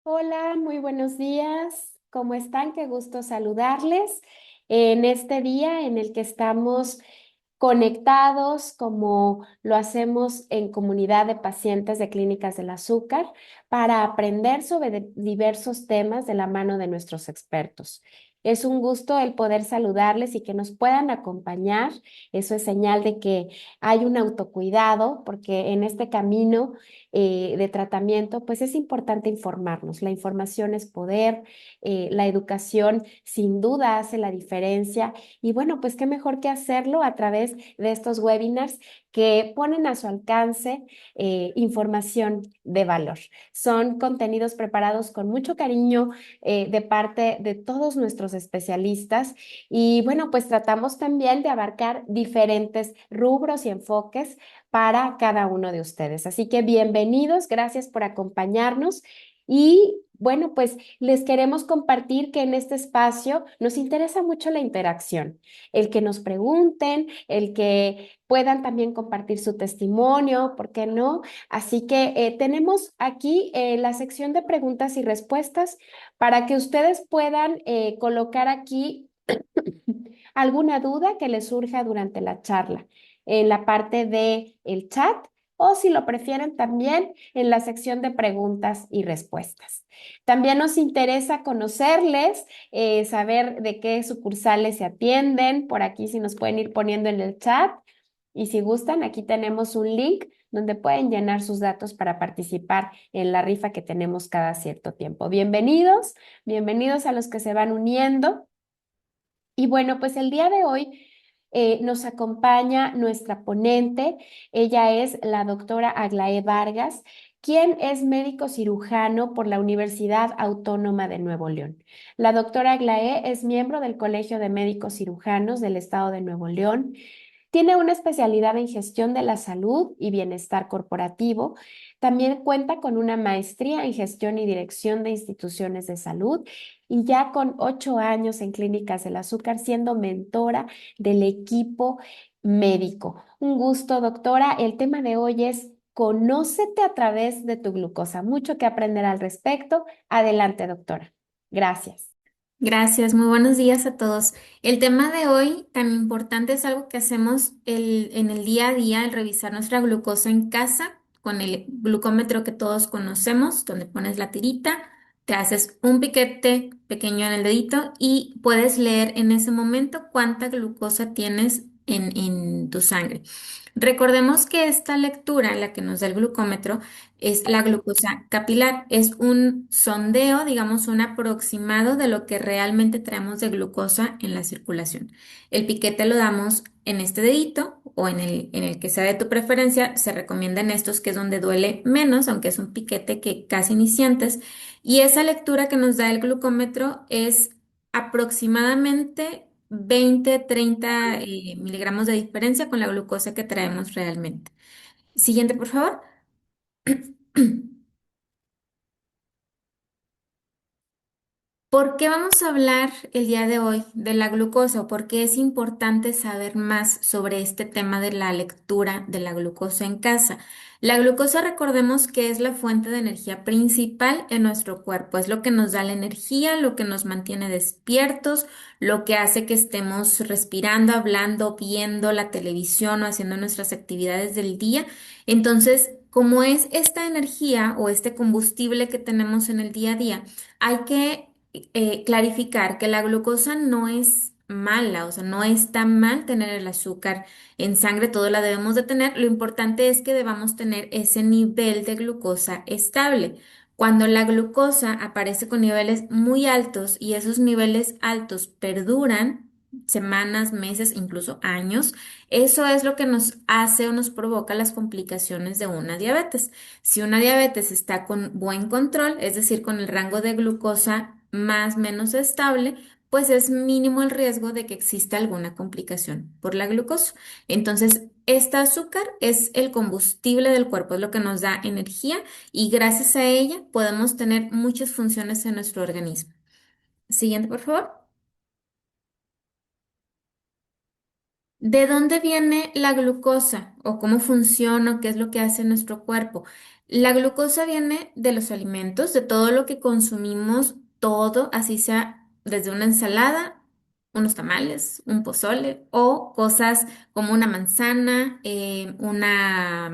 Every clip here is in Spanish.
Hola, muy buenos días. ¿Cómo están? Qué gusto saludarles en este día en el que estamos conectados como lo hacemos en comunidad de pacientes de clínicas del azúcar para aprender sobre diversos temas de la mano de nuestros expertos. Es un gusto el poder saludarles y que nos puedan acompañar. Eso es señal de que hay un autocuidado, porque en este camino de tratamiento, pues es importante informarnos. La información es poder, la educación sin duda hace la diferencia y bueno, pues qué mejor que hacerlo a través de estos webinars que ponen a su alcance información de valor. Son contenidos preparados con mucho cariño de parte de todos nuestros especialistas y bueno, pues tratamos también de abarcar diferentes rubros y enfoques para cada uno de ustedes. Así que bienvenidos, gracias por acompañarnos y bueno, pues les queremos compartir que en este espacio nos interesa mucho la interacción, el que nos pregunten, el que puedan también compartir su testimonio, ¿por qué no? Así que tenemos aquí la sección de preguntas y respuestas para que ustedes puedan colocar aquí alguna duda que les surja durante la charla en la parte de el chat o si lo prefieren también en la sección de preguntas y respuestas. También nos interesa conocerles, saber de qué sucursales se atienden. Por aquí si nos pueden ir poniendo en el chat. Y si gustan, aquí tenemos un link donde pueden llenar sus datos para participar en la rifa que tenemos cada cierto tiempo. Bienvenidos, bienvenidos a los que se van uniendo. Y bueno, pues el día de hoy nos acompaña nuestra ponente. Ella es la doctora Aglaé Vargas, quien es médico cirujano por la Universidad Autónoma de Nuevo León. La doctora Aglaé es miembro del Colegio de Médicos Cirujanos del Estado de Nuevo León. Tiene una especialidad en gestión de la salud y bienestar corporativo. También cuenta con una maestría en gestión y dirección de instituciones de salud y ya con 8 años en clínicas del azúcar siendo mentora del equipo médico. Un gusto, doctora. El tema de hoy es Conócete a través de tu glucosa. Mucho que aprender al respecto. Adelante, doctora. Gracias. Gracias, muy buenos días a todos. El tema de hoy tan importante es algo que hacemos en el día a día, el revisar nuestra glucosa en casa con el glucómetro que todos conocemos, donde pones la tirita, te haces un piquete pequeño en el dedito y puedes leer en ese momento cuánta glucosa tienes en tu sangre. Recordemos que esta lectura, la que nos da el glucómetro, es la glucosa capilar. Es un sondeo, digamos, un aproximado de lo que realmente traemos de glucosa en la circulación. El piquete lo damos en este dedito o en el que sea de tu preferencia. Se recomienda en estos que es donde duele menos, aunque es un piquete que casi ni sientes. Y esa lectura que nos da el glucómetro es aproximadamente 20-30 miligramos de diferencia con la glucosa que traemos realmente. Siguiente, por favor. ¿Por qué vamos a hablar el día de hoy de la glucosa? ¿O por qué es importante saber más sobre este tema de la lectura de la glucosa en casa? La glucosa, recordemos que es la fuente de energía principal en nuestro cuerpo. Es lo que nos da la energía, lo que nos mantiene despiertos, lo que hace que estemos respirando, hablando, viendo la televisión o haciendo nuestras actividades del día. Entonces, como es esta energía o este combustible que tenemos en el día a día, hay que clarificar que la glucosa no es mala, o sea, no está mal tener el azúcar en sangre, todo la debemos de tener. Lo importante es que debamos tener ese nivel de glucosa estable. Cuando la glucosa aparece con niveles muy altos y esos niveles altos perduran semanas, meses, incluso años, eso es lo que nos hace o nos provoca las complicaciones de una diabetes. Si una diabetes está con buen control, es decir, con el rango de glucosa más o menos estable, pues es mínimo el riesgo de que exista alguna complicación por la glucosa. Entonces, este azúcar es el combustible del cuerpo, es lo que nos da energía y gracias a ella podemos tener muchas funciones en nuestro organismo. Siguiente, por favor. ¿De dónde viene la glucosa o cómo funciona, qué es lo que hace nuestro cuerpo? La glucosa viene de los alimentos, de todo lo que consumimos, todo, así sea desde una ensalada, unos tamales, un pozole o cosas como una manzana, unas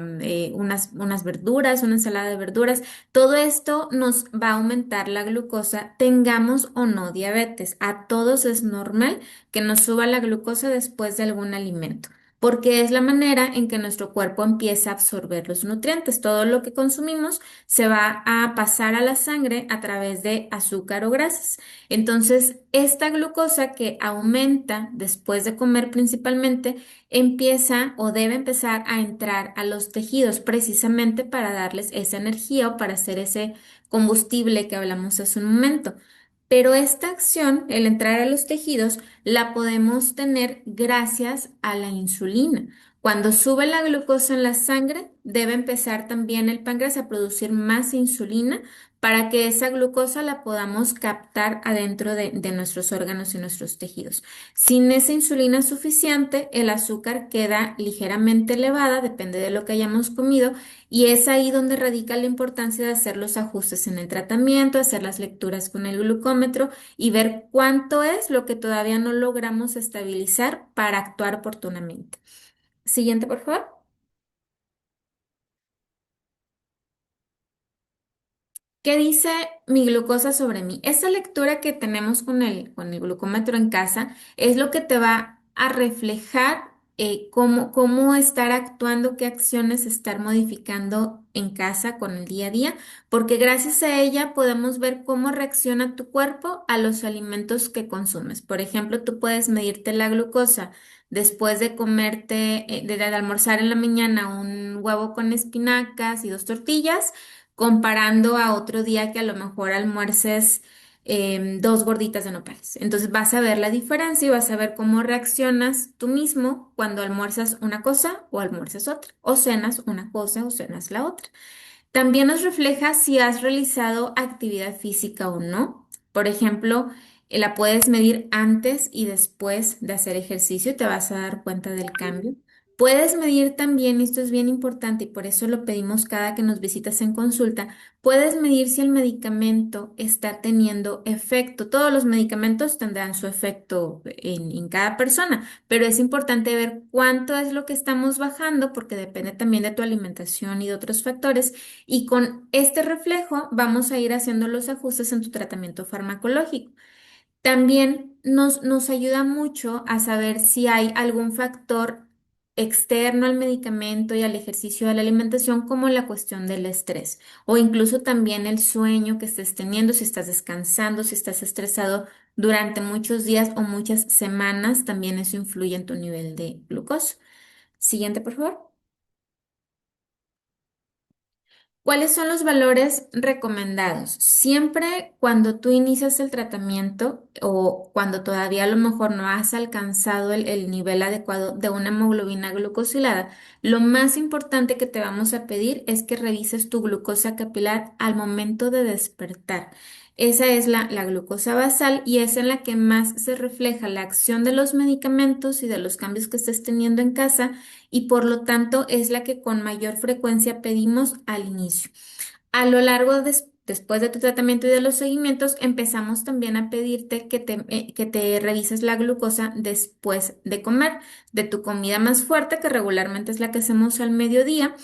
verduras, una ensalada de verduras. Todo esto nos va a aumentar la glucosa, tengamos o no diabetes. A todos es normal que nos suba la glucosa después de algún alimento porque es la manera en que nuestro cuerpo empieza a absorber los nutrientes. Todo lo que consumimos se va a pasar a la sangre a través de azúcar o grasas. Entonces, esta glucosa que aumenta después de comer principalmente, empieza o debe empezar a entrar a los tejidos precisamente para darles esa energía o para hacer ese combustible que hablamos hace un momento. Pero esta acción, el entrar a los tejidos, la podemos tener gracias a la insulina. Cuando sube la glucosa en la sangre, debe empezar también el páncreas a producir más insulina para que esa glucosa la podamos captar adentro de nuestros órganos y nuestros tejidos. Sin esa insulina suficiente, el azúcar queda ligeramente elevada, depende de lo que hayamos comido, y es ahí donde radica la importancia de hacer los ajustes en el tratamiento, hacer las lecturas con el glucómetro y ver cuánto es lo que todavía no logramos estabilizar para actuar oportunamente. Siguiente, por favor. ¿Qué dice mi glucosa sobre mí? Esa lectura que tenemos con el glucómetro en casa es lo que te va a reflejar cómo estar actuando, qué acciones estar modificando en casa con el día a día, porque gracias a ella podemos ver cómo reacciona tu cuerpo a los alimentos que consumes. Por ejemplo, tú puedes medirte la glucosa después de comerte, de almorzar en la mañana un huevo con espinacas y dos tortillas comparando a otro día que a lo mejor almuerces dos gorditas de nopales. Entonces vas a ver la diferencia y vas a ver cómo reaccionas tú mismo cuando almuerzas una cosa o almuerzas otra, o cenas una cosa o cenas la otra. También nos refleja si has realizado actividad física o no. Por ejemplo, la puedes medir antes y después de hacer ejercicio y te vas a dar cuenta del cambio. Puedes medir también, y esto es bien importante y por eso lo pedimos cada que nos visitas en consulta, puedes medir si el medicamento está teniendo efecto. Todos los medicamentos tendrán su efecto en cada persona, pero es importante ver cuánto es lo que estamos bajando porque depende también de tu alimentación y de otros factores y con este reflejo vamos a ir haciendo los ajustes en tu tratamiento farmacológico. También nos ayuda mucho a saber si hay algún factor externo al medicamento y al ejercicio de la alimentación, como la cuestión del estrés, o incluso también el sueño que estés teniendo, si estás descansando, si estás estresado durante muchos días o muchas semanas, también eso influye en tu nivel de glucosa. Siguiente, por favor. ¿Cuáles son los valores recomendados? Siempre cuando tú inicias el tratamiento o cuando todavía a lo mejor no has alcanzado el nivel adecuado de una hemoglobina glucosilada, lo más importante que te vamos a pedir es que revises tu glucosa capilar al momento de despertar. Esa es la glucosa basal y es en la que más se refleja la acción de los medicamentos y de los cambios que estés teniendo en casa y por lo tanto es la que con mayor frecuencia pedimos al inicio. A lo largo después de tu tratamiento y de los seguimientos, empezamos también a pedirte que te revises la glucosa después de comer, de tu comida más fuerte, que regularmente es la que hacemos al mediodía.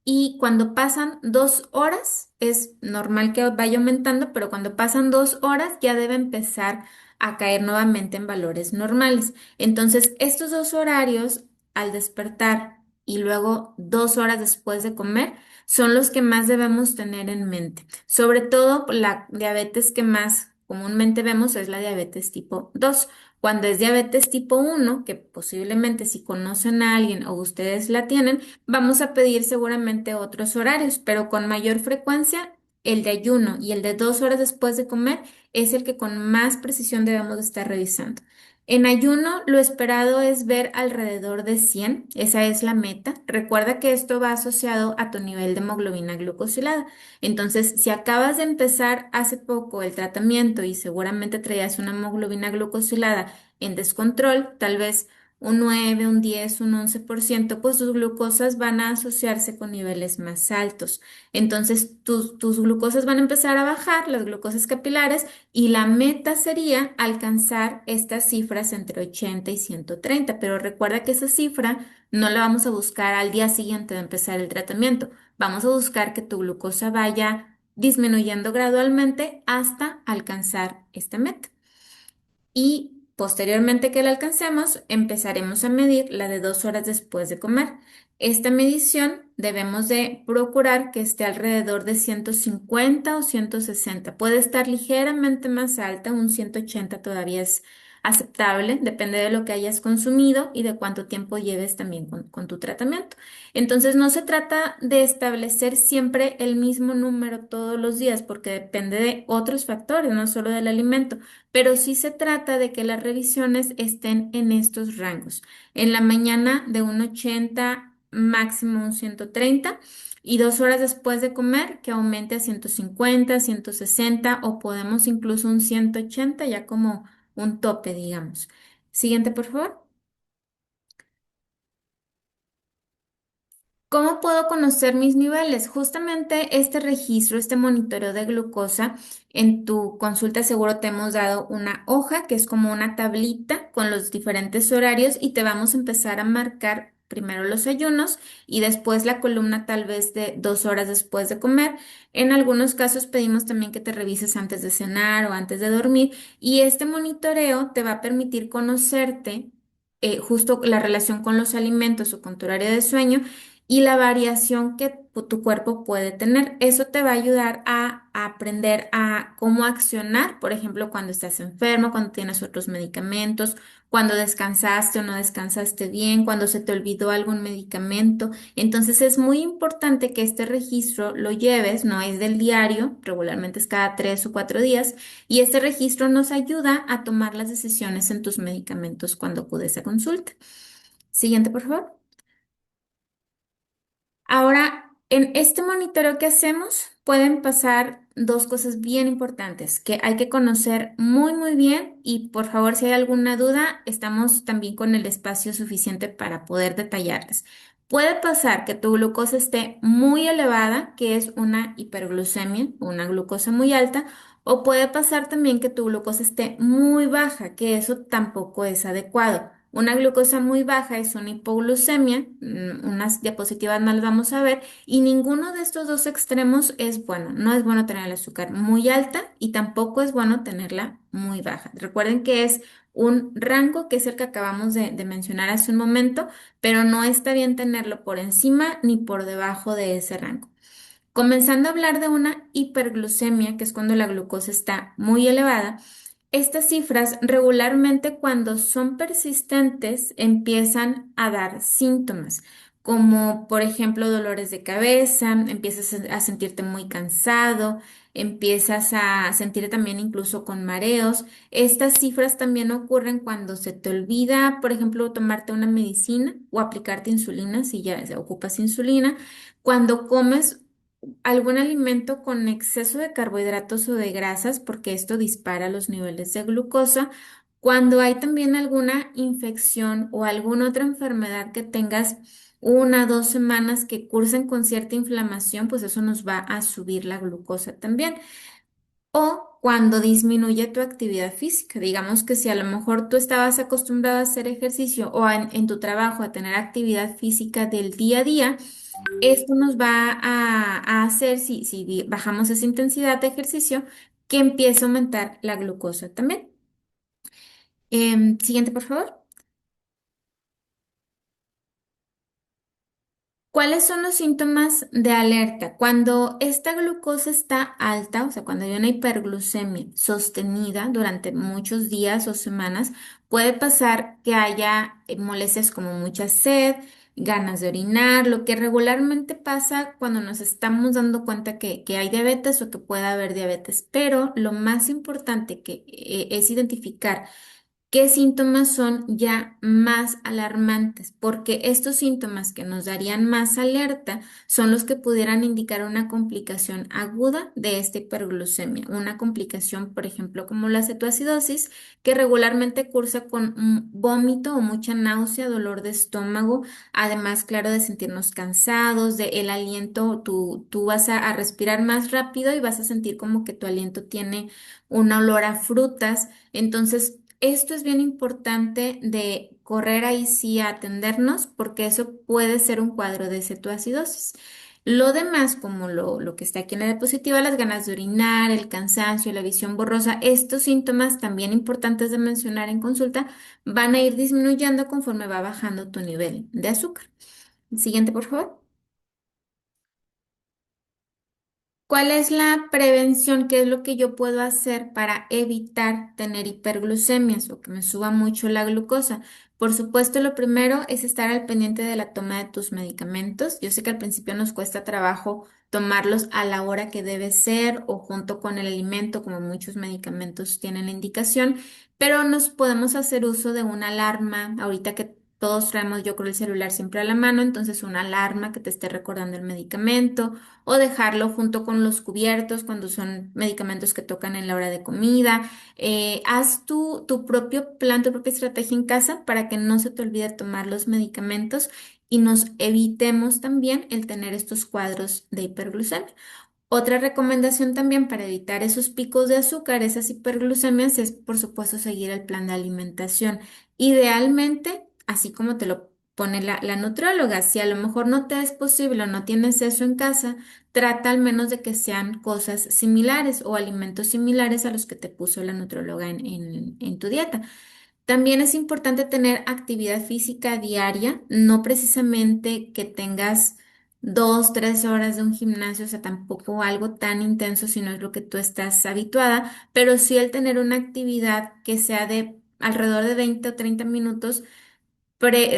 Y cuando pasan 2 horas, es normal que vaya aumentando, pero cuando pasan 2 horas ya debe empezar a caer nuevamente en valores normales. Entonces, estos dos horarios, al despertar y luego 2 horas después de comer, son los que más debemos tener en mente. Sobre todo la diabetes que más comúnmente vemos es la diabetes tipo 2. Cuando es diabetes tipo 1, que posiblemente si conocen a alguien o ustedes la tienen, vamos a pedir seguramente otros horarios, pero con mayor frecuencia el de ayuno y el de 2 horas después de comer es el que con más precisión debemos de estar revisando. En ayuno, lo esperado es ver alrededor de 100, esa es la meta. Recuerda que esto va asociado a tu nivel de hemoglobina glucosilada. Entonces, si acabas de empezar hace poco el tratamiento y seguramente traías una hemoglobina glucosilada en descontrol, tal vez un 9, un 10, un 11%, pues tus glucosas van a asociarse con niveles más altos. Entonces, tus glucosas van a empezar a bajar, las glucosas capilares, y la meta sería alcanzar estas cifras entre 80 y 130. Pero recuerda que esa cifra no la vamos a buscar al día siguiente de empezar el tratamiento. Vamos a buscar que tu glucosa vaya disminuyendo gradualmente hasta alcanzar esta meta. Y posteriormente que la alcancemos, empezaremos a medir la de 2 horas después de comer. Esta medición debemos de procurar que esté alrededor de 150 o 160. Puede estar ligeramente más alta, un 180 todavía es aceptable, depende de lo que hayas consumido y de cuánto tiempo lleves también con tu tratamiento. Entonces, no se trata de establecer siempre el mismo número todos los días, porque depende de otros factores, no solo del alimento, pero sí se trata de que las revisiones estén en estos rangos. En la mañana de un 80, máximo un 130, y 2 horas después de comer que aumente a 150, 160, o podemos incluso un 180 ya como un tope, digamos. Siguiente, por favor. ¿Cómo puedo conocer mis niveles? Justamente este registro, este monitoreo de glucosa, en tu consulta seguro te hemos dado una hoja que es como una tablita con los diferentes horarios y te vamos a empezar a marcar primero los ayunos y después la columna tal vez de 2 horas después de comer. En algunos casos pedimos también que te revises antes de cenar o antes de dormir, y este monitoreo te va a permitir conocerte justo la relación con los alimentos o con tu horario de sueño y la variación que tu cuerpo puede tener. Eso te va a ayudar a aprender a cómo accionar, por ejemplo, cuando estás enfermo, cuando tienes otros medicamentos, cuando descansaste o no descansaste bien, cuando se te olvidó algún medicamento. Entonces es muy importante que este registro lo lleves, no es del diario, regularmente es cada 3 o 4 días, y este registro nos ayuda a tomar las decisiones en tus medicamentos cuando acudes a consulta. Siguiente, por favor. Ahora, en este monitoreo que hacemos pueden pasar dos cosas bien importantes que hay que conocer muy, muy bien, y por favor, si hay alguna duda, estamos también con el espacio suficiente para poder detallarlas. Puede pasar que tu glucosa esté muy elevada, que es una hiperglucemia o una glucosa muy alta, o puede pasar también que tu glucosa esté muy baja, que eso tampoco es adecuado. Una glucosa muy baja es una hipoglucemia, unas diapositivas más las vamos a ver, y ninguno de estos dos extremos es bueno. No es bueno tener el azúcar muy alta y tampoco es bueno tenerla muy baja. Recuerden que es un rango que es el que acabamos de mencionar hace un momento, pero no está bien tenerlo por encima ni por debajo de ese rango. Comenzando a hablar de una hiperglucemia, que es cuando la glucosa está muy elevada. Estas cifras regularmente cuando son persistentes empiezan a dar síntomas, como por ejemplo dolores de cabeza, empiezas a sentirte muy cansado, empiezas a sentir también incluso con mareos. Estas cifras también ocurren cuando se te olvida, por ejemplo, tomarte una medicina o aplicarte insulina si ya ocupas insulina, cuando comes algún alimento con exceso de carbohidratos o de grasas, porque esto dispara los niveles de glucosa. Cuando hay también alguna infección o alguna otra enfermedad que tengas 1 o 2 semanas que cursen con cierta inflamación, pues eso nos va a subir la glucosa también. O cuando disminuye tu actividad física. Digamos que si a lo mejor tú estabas acostumbrado a hacer ejercicio o en tu trabajo a tener actividad física del día a día, esto nos va a hacer, si bajamos esa intensidad de ejercicio, que empiece a aumentar la glucosa también. Siguiente, por favor. ¿Cuáles son los síntomas de alerta? Cuando esta glucosa está alta, o sea, cuando hay una hiperglucemia sostenida durante muchos días o semanas, puede pasar que haya molestias como mucha sed, ganas de orinar, lo que regularmente pasa cuando nos estamos dando cuenta que hay diabetes o que puede haber diabetes. Pero lo más importante que es identificar qué síntomas son ya más alarmantes, porque estos síntomas que nos darían más alerta son los que pudieran indicar una complicación aguda de esta hiperglucemia, una complicación, por ejemplo, como la cetoacidosis, que regularmente cursa con vómito o mucha náusea, dolor de estómago, además, claro, de sentirnos cansados, de el aliento, tú vas a respirar más rápido y vas a sentir como que tu aliento tiene un olor a frutas. Entonces, esto es bien importante de correr ahí sí a atendernos porque eso puede ser un cuadro de cetoacidosis. Lo demás, como lo que está aquí en la diapositiva, las ganas de orinar, el cansancio, la visión borrosa, estos síntomas también importantes de mencionar en consulta van a ir disminuyendo conforme va bajando tu nivel de azúcar. Siguiente, por favor. ¿Cuál es la prevención? ¿Qué es lo que yo puedo hacer para evitar tener hiperglucemias o que me suba mucho la glucosa? Por supuesto, lo primero es estar al pendiente de la toma de tus medicamentos. Yo sé que al principio nos cuesta trabajo tomarlos a la hora que debe ser o junto con el alimento, como muchos medicamentos tienen la indicación, pero nos podemos hacer uso de una alarma. Ahorita que todos traemos, yo creo, el celular siempre a la mano, entonces una alarma que te esté recordando el medicamento o dejarlo junto con los cubiertos cuando son medicamentos que tocan en la hora de comida. Haz tu propio plan, tu propia estrategia en casa para que no se te olvide tomar los medicamentos y nos evitemos también el tener estos cuadros de hiperglucemia. Otra recomendación también para evitar esos picos de azúcar, esas hiperglucemias, es por supuesto seguir el plan de alimentación. Idealmente, así como te lo pone la nutrióloga, si a lo mejor no te es posible o no tienes eso en casa, trata al menos de que sean cosas similares o alimentos similares a los que te puso la nutrióloga en tu dieta. También es importante tener actividad física diaria, no precisamente que tengas 2, 3 horas de un gimnasio, o sea, tampoco algo tan intenso si no es lo que tú estás habituada, pero sí el tener una actividad que sea de alrededor de 20 o 30 minutos,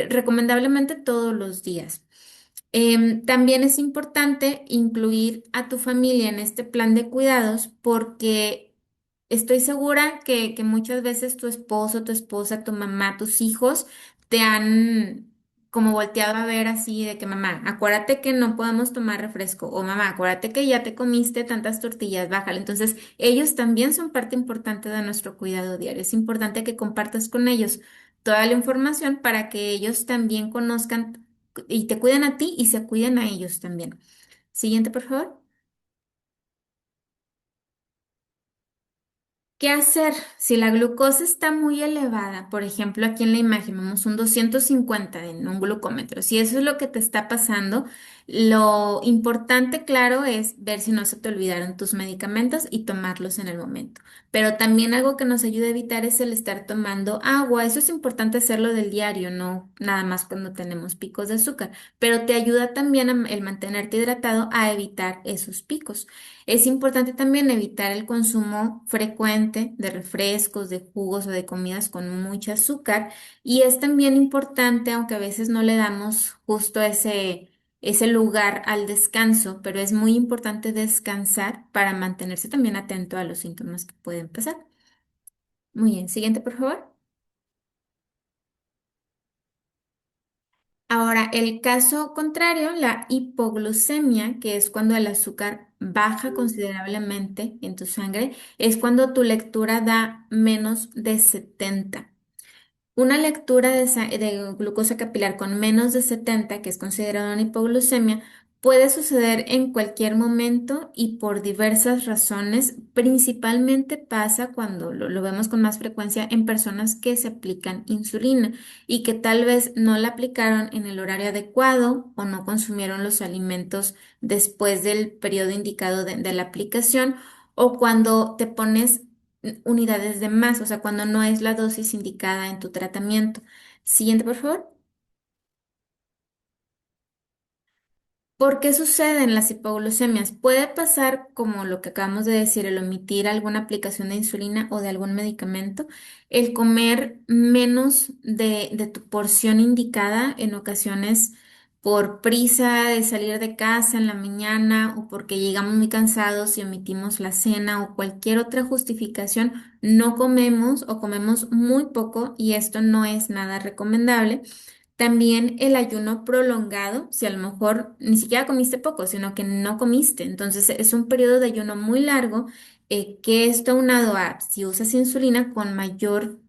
recomendablemente todos los días. También es importante incluir a tu familia en este plan de cuidados porque estoy segura que muchas veces tu esposo, tu esposa, tu mamá, tus hijos te han como volteado a ver así de que mamá, acuérdate que no podemos tomar refresco o mamá, acuérdate que ya te comiste tantas tortillas, bájale. Entonces, ellos también son parte importante de nuestro cuidado diario. Es importante que compartas con ellos toda la información para que ellos también conozcan y te cuiden a ti y se cuiden a ellos también. Siguiente, por favor. ¿Qué hacer si la glucosa está muy elevada? Por ejemplo, aquí en la imagen vemos un 250 en un glucómetro. Si eso es lo que te está pasando, lo importante, claro, es ver si no se te olvidaron tus medicamentos y tomarlos en el momento. Pero también algo que nos ayuda a evitar es el estar tomando agua. Eso es importante hacerlo del diario, no nada más cuando tenemos picos de azúcar, pero te ayuda también el mantenerte hidratado a evitar esos picos. Es importante también evitar el consumo frecuente de refrescos, de jugos o de comidas con mucho azúcar. Y es también importante, aunque a veces no le damos justo ese lugar al descanso, pero es muy importante descansar para mantenerse también atento a los síntomas que pueden pasar. Muy bien, siguiente, por favor. Ahora, el caso contrario, la hipoglucemia, que es cuando el azúcar baja considerablemente en tu sangre, es cuando tu lectura da menos de 70. Una lectura de glucosa capilar con menos de 70, que es considerada una hipoglucemia, puede suceder en cualquier momento y por diversas razones. Principalmente pasa cuando lo vemos con más frecuencia en personas que se aplican insulina y que tal vez no la aplicaron en el horario adecuado o no consumieron los alimentos después del periodo indicado de la aplicación o cuando te pones unidades de más, o sea, cuando no es la dosis indicada en tu tratamiento. Siguiente, por favor. ¿Por qué suceden las hipoglucemias? Puede pasar como lo que acabamos de decir, el omitir alguna aplicación de insulina o de algún medicamento, el comer menos de tu porción indicada en ocasiones. por prisa de salir de casa en la mañana o porque llegamos muy cansados y omitimos la cena o cualquier otra justificación, no comemos o comemos muy poco y esto no es nada recomendable. También el ayuno prolongado, si a lo mejor ni siquiera comiste poco, sino que no comiste. Entonces es un periodo de ayuno muy largo, que esto aunado a si usas insulina con mayor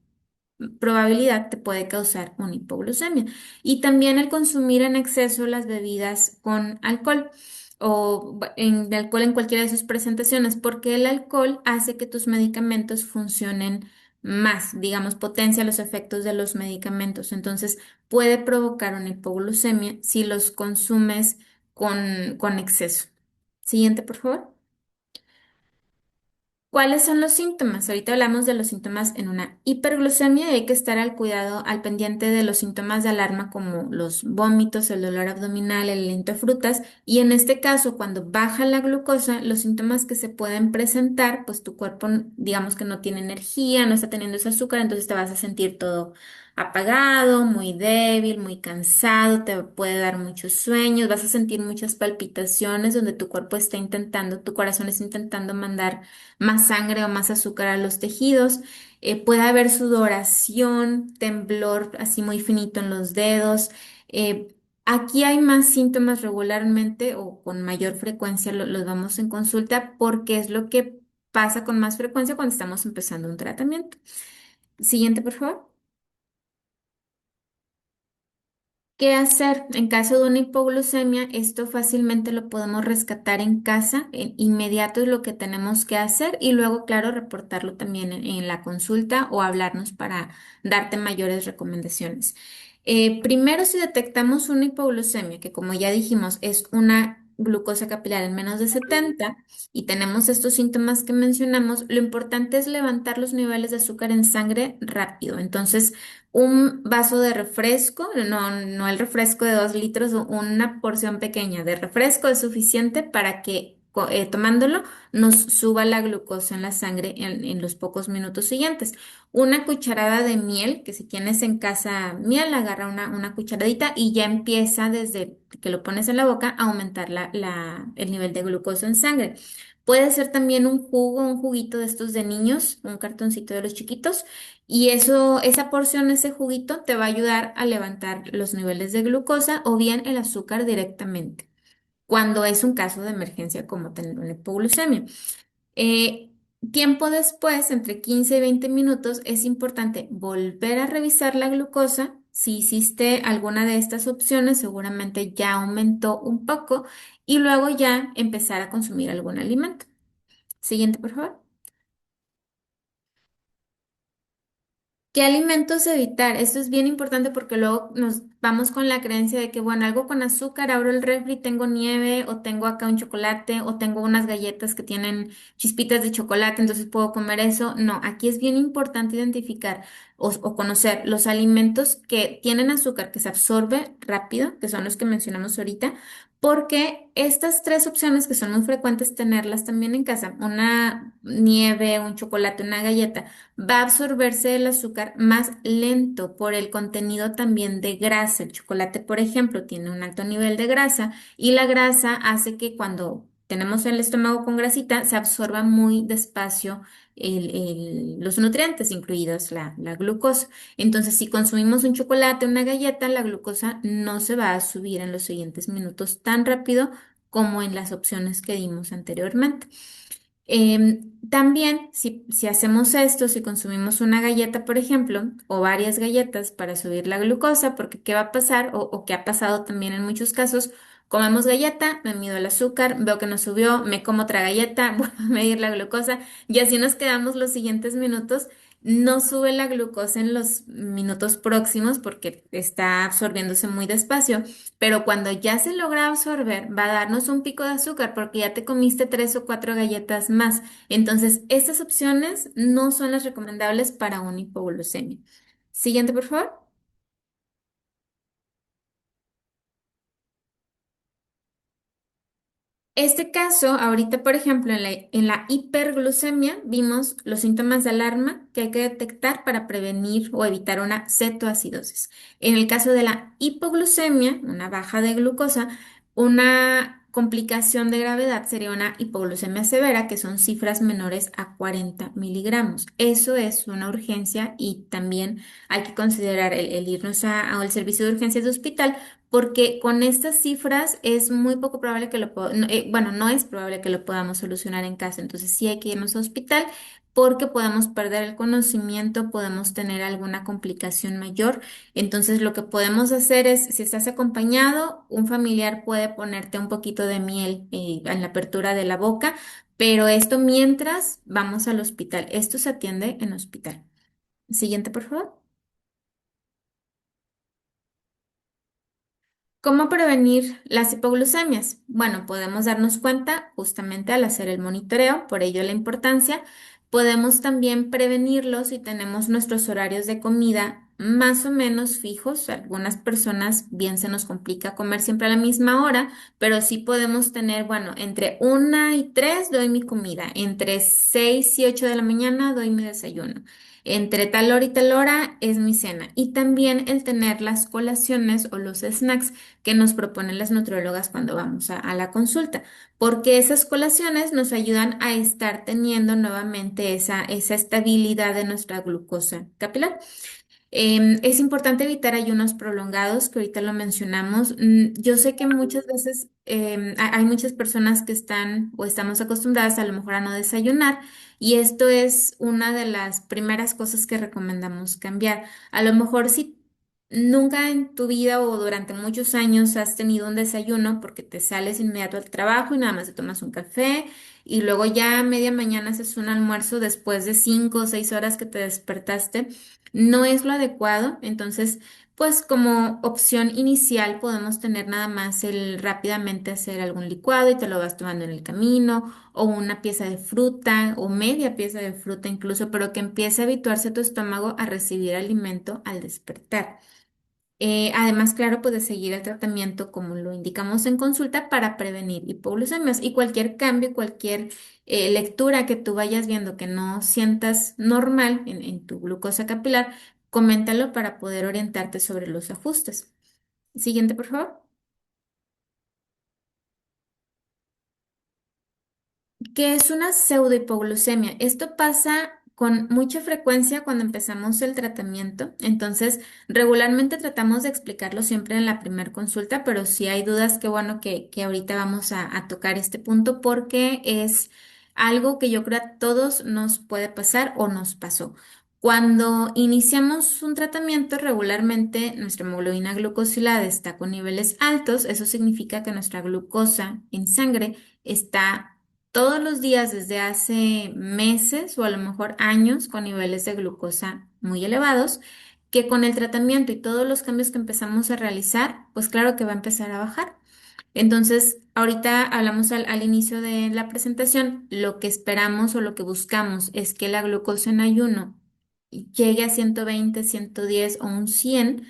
probabilidad te puede causar una hipoglucemia. Y también el consumir en exceso las bebidas con alcohol de alcohol en cualquiera de sus presentaciones, porque el alcohol hace que tus medicamentos funcionen más, digamos, potencia los efectos de los medicamentos. Entonces puede provocar una hipoglucemia si los consumes con exceso. Siguiente, por favor. ¿Cuáles son los síntomas? Ahorita hablamos de los síntomas en una hiperglucemia y hay que estar al cuidado, al pendiente de los síntomas de alarma como los vómitos, el dolor abdominal, el aliento de frutas. Y en este caso, cuando baja la glucosa, los síntomas que se pueden presentar, pues tu cuerpo, digamos que no tiene energía, no está teniendo ese azúcar, entonces te vas a sentir todo apagado, muy débil, muy cansado, te puede dar muchos sueños, vas a sentir muchas palpitaciones donde tu cuerpo está intentando, tu corazón está intentando mandar más sangre o más azúcar a los tejidos. Puede haber sudoración, temblor así muy finito en los dedos. Eh, Aquí hay más síntomas regularmente o con mayor frecuencia los vamos en consulta porque es lo que pasa con más frecuencia cuando estamos empezando un tratamiento. Siguiente, por favor. ¿Qué hacer en caso de una hipoglucemia? Esto fácilmente lo podemos rescatar en casa, en inmediato es lo que tenemos que hacer y luego, claro, reportarlo también en la consulta o hablarnos para darte mayores recomendaciones. Primero, si detectamos una hipoglucemia, que como ya dijimos es una glucosa capilar en menos de 70 y tenemos estos síntomas que mencionamos, lo importante es levantar los niveles de azúcar en sangre rápido. Entonces, un vaso de refresco, no el refresco de 2 litros, una porción pequeña de refresco es suficiente para que tomándolo nos suba la glucosa en la sangre en los pocos minutos siguientes. Una cucharada de miel, que si tienes en casa miel, agarra una cucharadita y ya empieza desde que lo pones en la boca a aumentar el nivel de glucosa en sangre. Puede ser también un jugo, un juguito de estos de niños, un cartoncito de los chiquitos. Y eso, esa porción, ese juguito, te va a ayudar a levantar los niveles de glucosa o bien el azúcar directamente, cuando es un caso de emergencia como tener una hipoglucemia. Eh, Tiempo después, entre 15 y 20 minutos, es importante volver a revisar la glucosa. Si hiciste alguna de estas opciones, seguramente ya aumentó un poco y luego ya empezar a consumir algún alimento. Siguiente, por favor. ¿Qué alimentos evitar? Esto es bien importante porque luego nos vamos con la creencia de que, bueno, algo con azúcar, abro el refri, tengo nieve o tengo acá un chocolate o tengo unas galletas que tienen chispitas de chocolate, entonces puedo comer eso. No, aquí es bien importante identificar o conocer los alimentos que tienen azúcar que se absorbe rápido, que son los que mencionamos ahorita, porque estas tres opciones que son muy frecuentes tenerlas también en casa, una nieve, un chocolate, una galleta va a absorberse el azúcar más lento por el contenido también de grasa. El chocolate, por ejemplo, tiene un alto nivel de grasa y la grasa hace que cuando tenemos el estómago con grasita se absorba muy despacio los nutrientes, incluidos la glucosa. Entonces, si consumimos un chocolate, una galleta, la glucosa no se va a subir en los siguientes minutos tan rápido como en las opciones que dimos anteriormente. También, si hacemos esto, si consumimos una galleta, por ejemplo, o varias galletas para subir la glucosa, porque ¿qué va a pasar? O qué ha pasado también en muchos casos, comemos galleta, me mido el azúcar, veo que no subió, me como otra galleta, vuelvo a medir la glucosa y así nos quedamos los siguientes minutos. No sube la glucosa en los minutos próximos porque está absorbiéndose muy despacio. Pero cuando ya se logra absorber, va a darnos un pico de azúcar porque ya te comiste 3 o 4 galletas más. Entonces, estas opciones no son las recomendables para una hipoglucemia. Siguiente, por favor. Este caso, ahorita, por ejemplo, en la hiperglucemia, vimos los síntomas de alarma que hay que detectar para prevenir o evitar una cetoacidosis. En el caso de la hipoglucemia, una baja de glucosa, una complicación de gravedad sería una hipoglucemia severa, que son cifras menores a 40 miligramos. Eso es una urgencia y también hay que considerar el irnos al servicio de urgencias de hospital porque con estas cifras es muy poco probable que bueno, no es probable que lo podamos solucionar en casa, entonces sí hay que irnos a hospital porque podemos perder el conocimiento, podemos tener alguna complicación mayor. Entonces lo que podemos hacer es, si estás acompañado, un familiar puede ponerte un poquito de miel en la apertura de la boca, pero esto mientras vamos al hospital. Esto se atiende en hospital. Siguiente, por favor. ¿Cómo prevenir las hipoglucemias? Bueno, podemos darnos cuenta justamente al hacer el monitoreo, por ello la importancia. Podemos también prevenirlo si tenemos nuestros horarios de comida más o menos fijos. Algunas personas bien se nos complica comer siempre a la misma hora, pero sí podemos tener, bueno, entre 1 y 3 doy mi comida, entre 6 y 8 de la mañana doy mi desayuno. Entre tal hora y tal hora es mi cena. Y también el tener las colaciones o los snacks que nos proponen las nutriólogas cuando vamos a la consulta, porque esas colaciones nos ayudan a estar teniendo nuevamente esa estabilidad de nuestra glucosa capilar. Es importante evitar ayunos prolongados, que ahorita lo mencionamos. Yo sé que muchas veces hay muchas personas que están o estamos acostumbradas a lo mejor a no desayunar y esto es una de las primeras cosas que recomendamos cambiar. A lo mejor si nunca en tu vida o durante muchos años has tenido un desayuno porque te sales inmediato al trabajo y nada más te tomas un café y luego ya a media mañana haces un almuerzo después de 5 o 6 horas que te despertaste no es lo adecuado, entonces, pues como opción inicial podemos tener nada más el rápidamente hacer algún licuado y te lo vas tomando en el camino, o una pieza de fruta, o media pieza de fruta incluso, pero que empiece a habituarse tu estómago a recibir alimento al despertar. Además, claro, puedes seguir el tratamiento como lo indicamos en consulta para prevenir hipoglucemias y cualquier cambio, cualquier lectura que tú vayas viendo que no sientas normal en tu glucosa capilar, coméntalo para poder orientarte sobre los ajustes. Siguiente, por favor. ¿Qué es una pseudohipoglucemia? Esto pasa con mucha frecuencia cuando empezamos el tratamiento. Entonces, regularmente tratamos de explicarlo siempre en la primera consulta, pero si hay dudas, qué bueno que ahorita vamos a tocar este punto porque es algo que yo creo a todos nos puede pasar o nos pasó. Cuando iniciamos un tratamiento, regularmente nuestra hemoglobina glucosilada está con niveles altos. Eso significa que nuestra glucosa en sangre está todos los días desde hace meses o a lo mejor años con niveles de glucosa muy elevados, que con el tratamiento y todos los cambios que empezamos a realizar, pues claro que va a empezar a bajar. Entonces, ahorita hablamos al inicio de la presentación, lo que esperamos o lo que buscamos es que la glucosa en ayuno llegue a 120, 110 o un 100.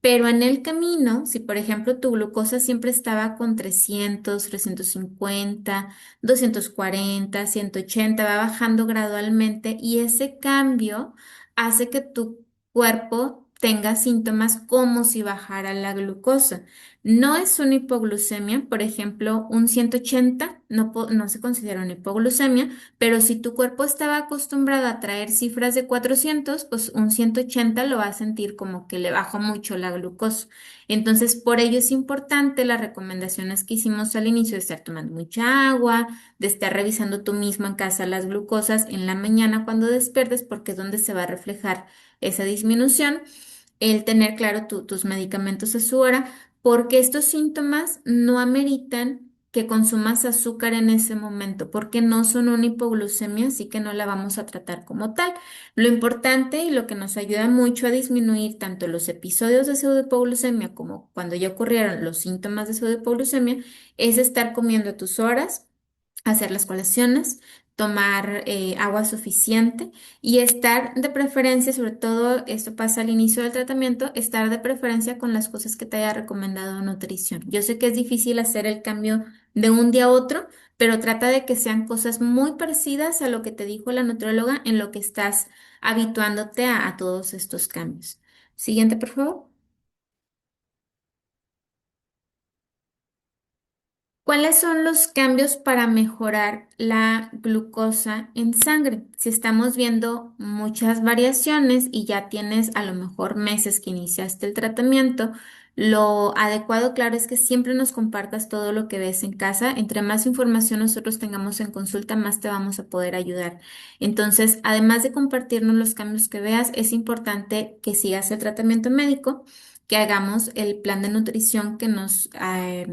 Pero en el camino, si por ejemplo tu glucosa siempre estaba con 300, 350, 240, 180, va bajando gradualmente y ese cambio hace que tu cuerpo tenga síntomas como si bajara la glucosa. No es una hipoglucemia, por ejemplo, un 180 no se considera una hipoglucemia, pero si tu cuerpo estaba acostumbrado a traer cifras de 400, pues un 180 lo va a sentir como que le bajó mucho la glucosa. Entonces, por ello es importante las recomendaciones que hicimos al inicio de estar tomando mucha agua, de estar revisando tú mismo en casa las glucosas en la mañana cuando despiertes, porque es donde se va a reflejar esa disminución. El tener claro tus medicamentos a su hora, porque estos síntomas no ameritan que consumas azúcar en ese momento, porque no son una hipoglucemia, así que no la vamos a tratar como tal. Lo importante y lo que nos ayuda mucho a disminuir tanto los episodios de pseudohipoglucemia como cuando ya ocurrieron los síntomas de pseudohipoglucemia es estar comiendo a tus horas, hacer las colaciones, tomar agua suficiente y estar de preferencia, sobre todo esto pasa al inicio del tratamiento, estar de preferencia con las cosas que te haya recomendado nutrición. Yo sé que es difícil hacer el cambio de un día a otro, pero trata de que sean cosas muy parecidas a lo que te dijo la nutrióloga en lo que estás habituándote a todos estos cambios. Siguiente, por favor. ¿Cuáles son los cambios para mejorar la glucosa en sangre? Si estamos viendo muchas variaciones y ya tienes a lo mejor meses que iniciaste el tratamiento, lo adecuado, claro, es que siempre nos compartas todo lo que ves en casa. Entre más información nosotros tengamos en consulta, más te vamos a poder ayudar. Entonces, además de compartirnos los cambios que veas, es importante que sigas el tratamiento médico, que hagamos el plan de nutrición que nos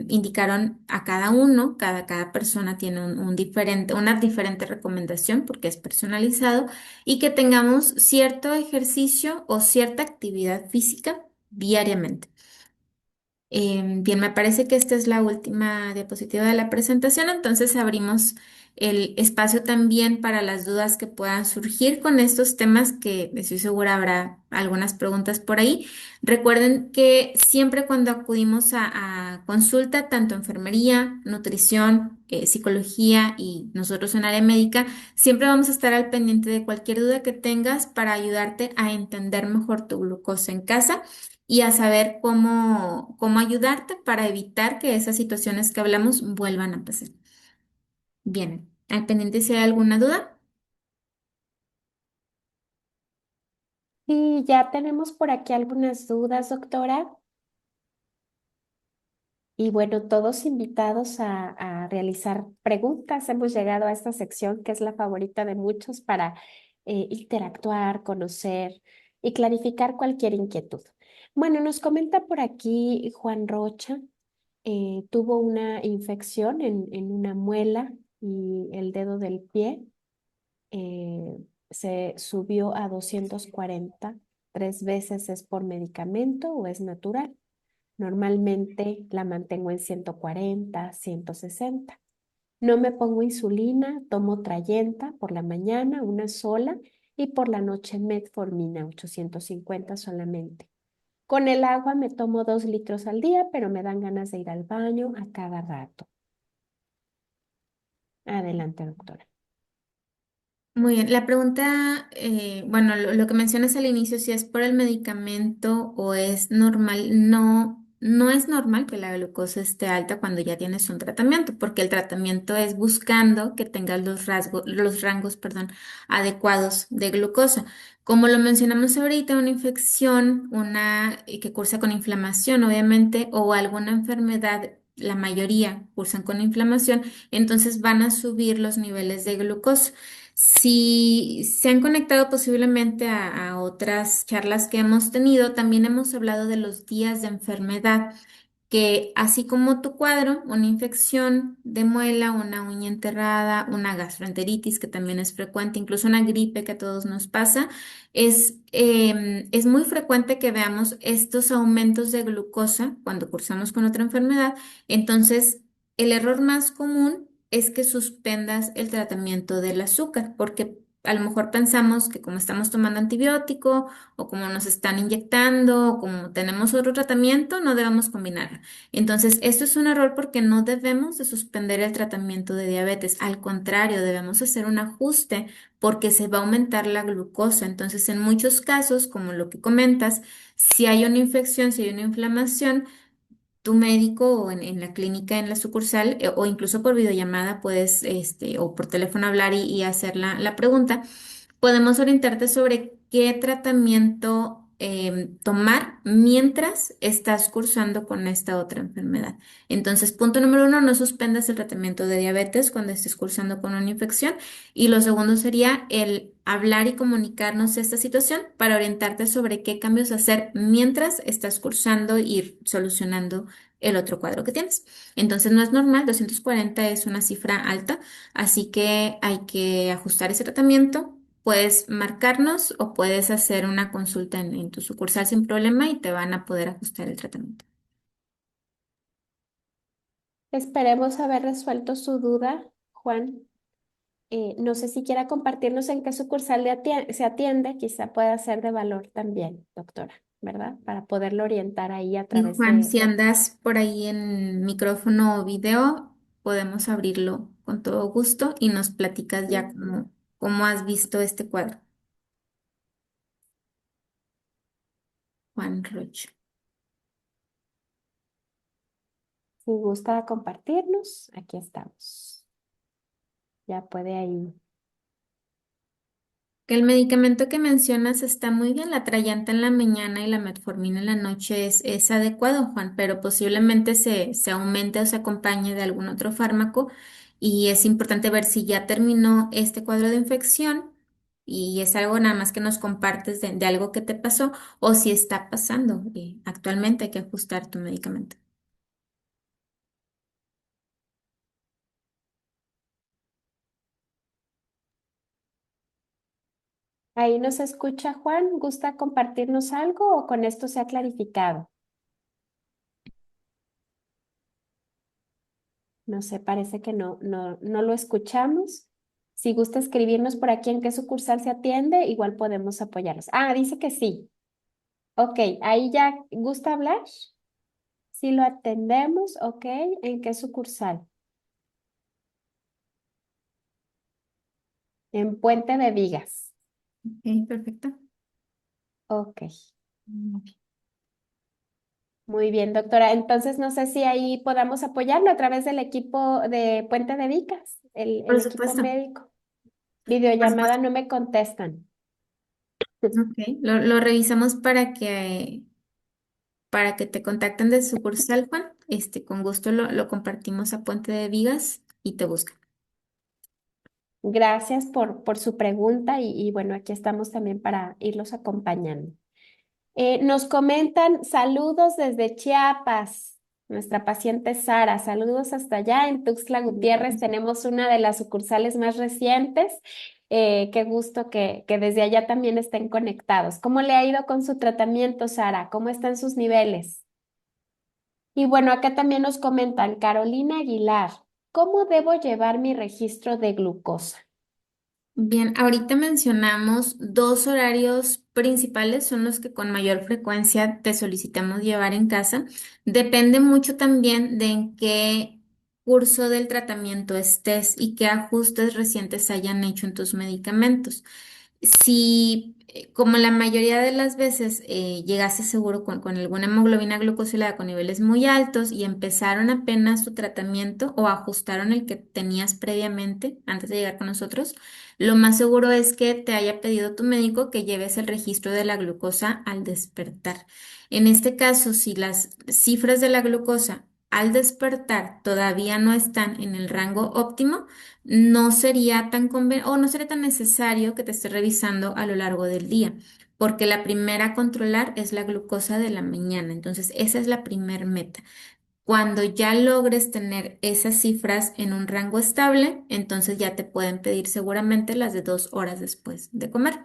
indicaron a cada uno. Cada persona tiene una diferente recomendación porque es personalizado y que tengamos cierto ejercicio o cierta actividad física diariamente. Bien, me parece que esta es la última diapositiva de la presentación, entonces abrimos el espacio también para las dudas que puedan surgir con estos temas, que estoy segura habrá algunas preguntas por ahí. Recuerden que siempre cuando acudimos a consulta, tanto enfermería, nutrición, psicología y nosotros en área médica, siempre vamos a estar al pendiente de cualquier duda que tengas para ayudarte a entender mejor tu glucosa en casa y a saber cómo ayudarte para evitar que esas situaciones que hablamos vuelvan a pasar. Bien, al pendiente si hay alguna duda. Y ya tenemos por aquí algunas dudas, doctora. Y bueno, todos invitados a realizar preguntas. Hemos llegado a esta sección que es la favorita de muchos para interactuar, conocer y clarificar cualquier inquietud. Bueno, nos comenta por aquí Juan Rocha, tuvo una infección en una muela y el dedo del pie se subió a 240. 3 veces es por medicamento o es natural. Normalmente la mantengo en 140, 160. No me pongo insulina, tomo Trayenta por la mañana, una sola, y por la noche metformina, 850 solamente. Con el agua me tomo 2 litros al día, pero me dan ganas de ir al baño a cada rato. Adelante, doctora. Muy bien, la pregunta, bueno, lo que mencionas al inicio, si es por el medicamento o es normal, no, no es normal que la glucosa esté alta cuando ya tienes un tratamiento, porque el tratamiento es buscando que tengas los rangos, perdón, adecuados de glucosa. Como lo mencionamos ahorita, una infección, que cursa con inflamación, obviamente, o alguna enfermedad, la mayoría cursan con inflamación, entonces van a subir los niveles de glucosa. Si se han conectado posiblemente a otras charlas que hemos tenido, también hemos hablado de los días de enfermedad, que así como tu cuadro, una infección de muela, una uña enterrada, una gastroenteritis que también es frecuente, incluso una gripe que a todos nos pasa, es muy frecuente que veamos estos aumentos de glucosa cuando cursamos con otra enfermedad. Entonces, el error más común es que suspendas el tratamiento del azúcar, porque a lo mejor pensamos que como estamos tomando antibiótico o como nos están inyectando o como tenemos otro tratamiento, no debemos combinarlo. Entonces, esto es un error porque no debemos de suspender el tratamiento de diabetes. Al contrario, debemos hacer un ajuste porque se va a aumentar la glucosa. Entonces, en muchos casos, como lo que comentas, si hay una infección, si hay una inflamación, tu médico o en la clínica, en la sucursal, o incluso por videollamada puedes, o por teléfono hablar y hacer la pregunta. Podemos orientarte sobre qué tratamiento tomar mientras estás cursando con esta otra enfermedad. Entonces, punto número uno, no suspendas el tratamiento de diabetes cuando estés cursando con una infección. Y lo segundo sería el hablar y comunicarnos esta situación para orientarte sobre qué cambios hacer mientras estás cursando y ir solucionando el otro cuadro que tienes. Entonces, no es normal, 240 es una cifra alta, así que hay que ajustar ese tratamiento. Puedes marcarnos o puedes hacer una consulta en tu sucursal sin problema y te van a poder ajustar el tratamiento. Esperemos haber resuelto su duda, Juan. No sé si quiera compartirnos en qué sucursal se atiende, quizá pueda ser de valor también, doctora, ¿verdad? Para poderlo orientar ahí a Y través Juan, de... si andas por ahí en micrófono o video, podemos abrirlo con todo gusto y nos platicas ya Ujú. cómo has visto este cuadro. Juan Rocha. Si gusta compartirnos, aquí estamos. Ya puede ahí. Que el medicamento que mencionas está muy bien, la Trayanta en la mañana y la metformina en la noche es adecuado, Juan, pero posiblemente se aumente o se acompañe de algún otro fármaco y es importante ver si ya terminó este cuadro de infección y es algo nada más que nos compartes de algo que te pasó o si está pasando. Actualmente hay que ajustar tu medicamento. Ahí nos escucha Juan. ¿Gusta compartirnos algo o con esto se ha clarificado? No sé, parece que no lo escuchamos. Si gusta escribirnos por aquí en qué sucursal se atiende, igual podemos apoyarlos. Ah, dice que sí. Ok, ahí ya gusta hablar. Si lo atendemos, ok. ¿En qué sucursal? En Puente de Vigas. Ok, perfecto. Ok, Muy bien. muy bien, doctora. Entonces, no sé si ahí podamos apoyarlo a través del equipo de Puente de Vigas, el Por equipo supuesto, médico. por Videollamada supuesto. no me contestan. Ok, lo revisamos para que te contacten de sucursal, Juan. Con gusto lo compartimos a Puente de Vigas y te buscan. Gracias por su pregunta y bueno, aquí estamos también para irlos acompañando. Nos comentan saludos desde Chiapas, nuestra paciente Sara, saludos hasta allá en Tuxtla Gutiérrez, tenemos una de las sucursales más recientes. Qué gusto que desde allá también estén conectados. ¿Cómo le ha ido con su tratamiento, Sara? ¿Cómo están sus niveles? Y bueno, acá también nos comentan Carolina Aguilar, ¿cómo debo llevar mi registro de glucosa? Bien, ahorita mencionamos dos horarios principales, son los que con mayor frecuencia te solicitamos llevar en casa. Depende mucho también de en qué curso del tratamiento estés y qué ajustes recientes hayan hecho en tus medicamentos. Si, como la mayoría de las veces, llegaste seguro con alguna hemoglobina glucosilada con niveles muy altos y empezaron apenas su tratamiento o ajustaron el que tenías previamente antes de llegar con nosotros, lo más seguro es que te haya pedido tu médico que lleves el registro de la glucosa al despertar. En este caso, si las cifras de la glucosa al despertar todavía no están en el rango óptimo, no sería tan o no sería tan necesario que te esté revisando a lo largo del día, porque la primera a controlar es la glucosa de la mañana. Entonces, esa es la primer meta. Cuando ya logres tener esas cifras en un rango estable, entonces ya te pueden pedir seguramente las de 2 horas después de comer.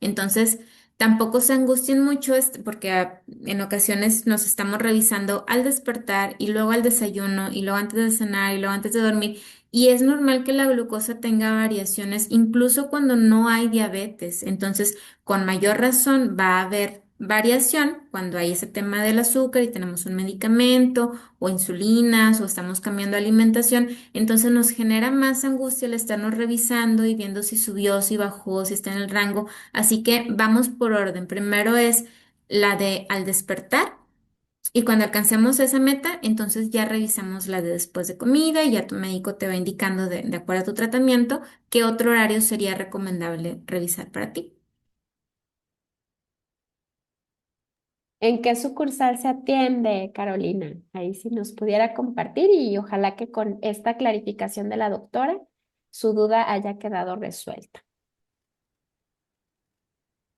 Entonces, tampoco se angustien mucho porque en ocasiones nos estamos revisando al despertar y luego al desayuno y luego antes de cenar y luego antes de dormir. Y es normal que la glucosa tenga variaciones, incluso cuando no hay diabetes. Entonces, con mayor razón va a haber variación cuando hay ese tema del azúcar y tenemos un medicamento o insulinas o estamos cambiando alimentación, entonces nos genera más angustia el estarnos revisando y viendo si subió, si bajó, si está en el rango. Así que vamos por orden. Primero es la de al despertar y cuando alcancemos esa meta, entonces ya revisamos la de después de comida y ya tu médico te va indicando de acuerdo a tu tratamiento qué otro horario sería recomendable revisar para ti. ¿En qué sucursal se atiende, Carolina? Ahí sí nos pudiera compartir y ojalá que con esta clarificación de la doctora su duda haya quedado resuelta.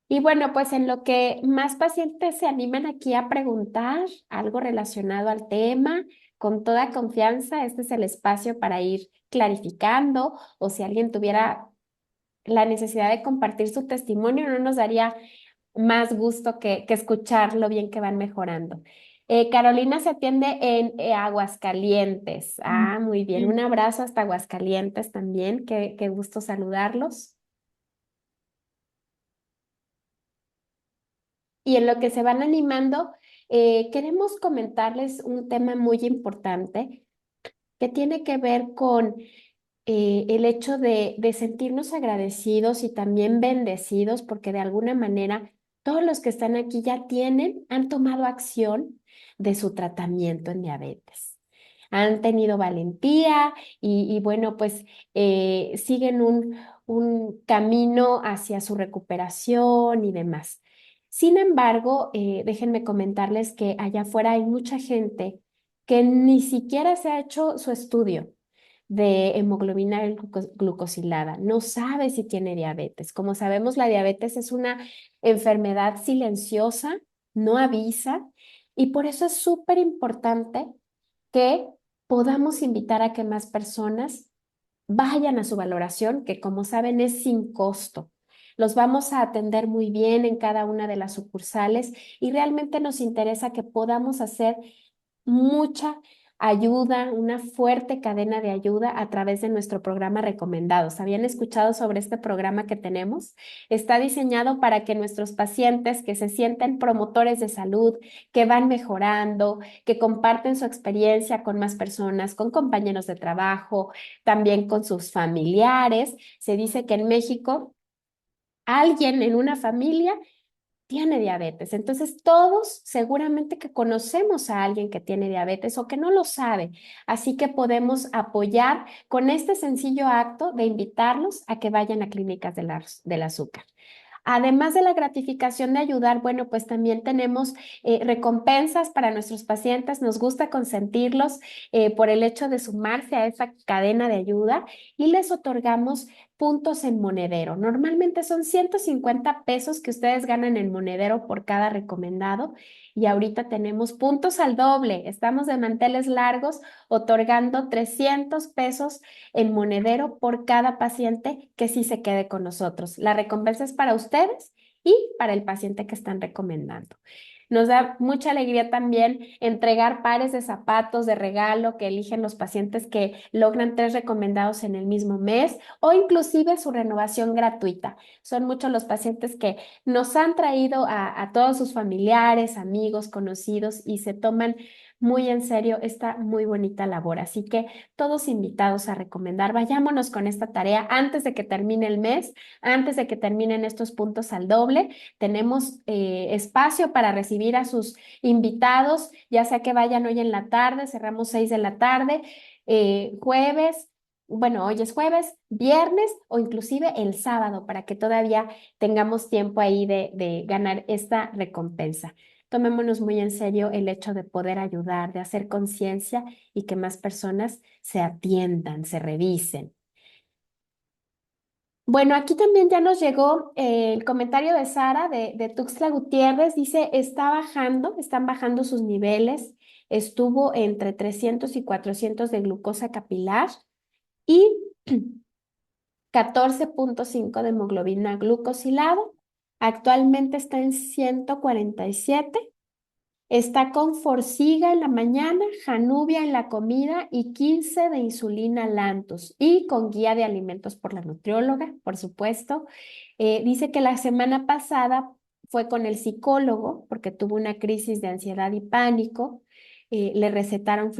Y bueno, pues en lo que más pacientes se animan aquí a preguntar algo relacionado al tema, con toda confianza, este es el espacio para ir clarificando o si alguien tuviera la necesidad de compartir su testimonio, no nos daría más gusto que escuchar lo bien que van mejorando. Carolina se atiende en Aguascalientes. Mm, Ah, muy bien. Un bien. abrazo hasta Aguascalientes también. Qué gusto saludarlos. Y en lo que se van animando, queremos comentarles un tema muy importante. que tiene que ver con el hecho de sentirnos agradecidos y también bendecidos, porque de alguna manera todos los que están aquí ya han tomado acción de su tratamiento en diabetes. Han tenido valentía y bueno, pues siguen un camino hacia su recuperación y demás. Sin embargo, déjenme comentarles que allá afuera hay mucha gente que ni siquiera se ha hecho su estudio de hemoglobina glucosilada. No sabe si tiene diabetes. Como sabemos, la diabetes es una enfermedad silenciosa, no avisa, y por eso es súper importante que podamos invitar a que más personas vayan a su valoración, que como saben es sin costo. Los vamos a atender muy bien en cada una de las sucursales y realmente nos interesa que podamos hacer mucha ayuda, una fuerte cadena de ayuda a través de nuestro programa Recomendados. ¿Habían escuchado sobre este programa que tenemos? Está diseñado para que nuestros pacientes que se sienten promotores de salud, que van mejorando, que comparten su experiencia con más personas, con compañeros de trabajo, también con sus familiares. Se dice que en México alguien en una familia tiene diabetes. Entonces, todos seguramente que conocemos a alguien que tiene diabetes o que no lo sabe. Así que podemos apoyar con este sencillo acto de invitarlos a que vayan a clínicas del azúcar. Además de la gratificación de ayudar, bueno, pues también tenemos recompensas para nuestros pacientes. Nos gusta consentirlos por el hecho de sumarse a esa cadena de ayuda y les otorgamos puntos en monedero. Normalmente son 150 pesos que ustedes ganan en monedero por cada recomendado y ahorita tenemos puntos al doble. Estamos de manteles largos otorgando 300 pesos en monedero por cada paciente que sí se quede con nosotros. La recompensa es para ustedes y para el paciente que están recomendando. Nos da mucha alegría también entregar pares de zapatos de regalo que eligen los pacientes que logran 3 recomendados en el mismo mes o inclusive su renovación gratuita. Son muchos los pacientes que nos han traído a todos sus familiares, amigos, conocidos y se toman muy en serio esta muy bonita labor. Así que todos invitados a recomendar. Vayámonos con esta tarea antes de que termine el mes, antes de que terminen estos puntos al doble. Tenemos espacio para recibir a sus invitados, ya sea que vayan hoy en la tarde, cerramos 6 de la tarde, jueves. Bueno, hoy es jueves, viernes o inclusive el sábado para que todavía tengamos tiempo ahí de ganar esta recompensa. Tomémonos muy en serio el hecho de poder ayudar, de hacer conciencia y que más personas se atiendan, se revisen. Bueno, aquí también ya nos llegó el comentario de Sara de Tuxtla Gutiérrez. Dice, están bajando sus niveles. Estuvo entre 300 y 400 de glucosa capilar y 14,5 de hemoglobina glucosilado. Actualmente está en 147. Está con Forxiga en la mañana, Janubia en la comida y 15 de insulina Lantus y con guía de alimentos por la nutrióloga, por supuesto. Dice que la semana pasada fue con el psicólogo porque tuvo una crisis de ansiedad y pánico. Le recetaron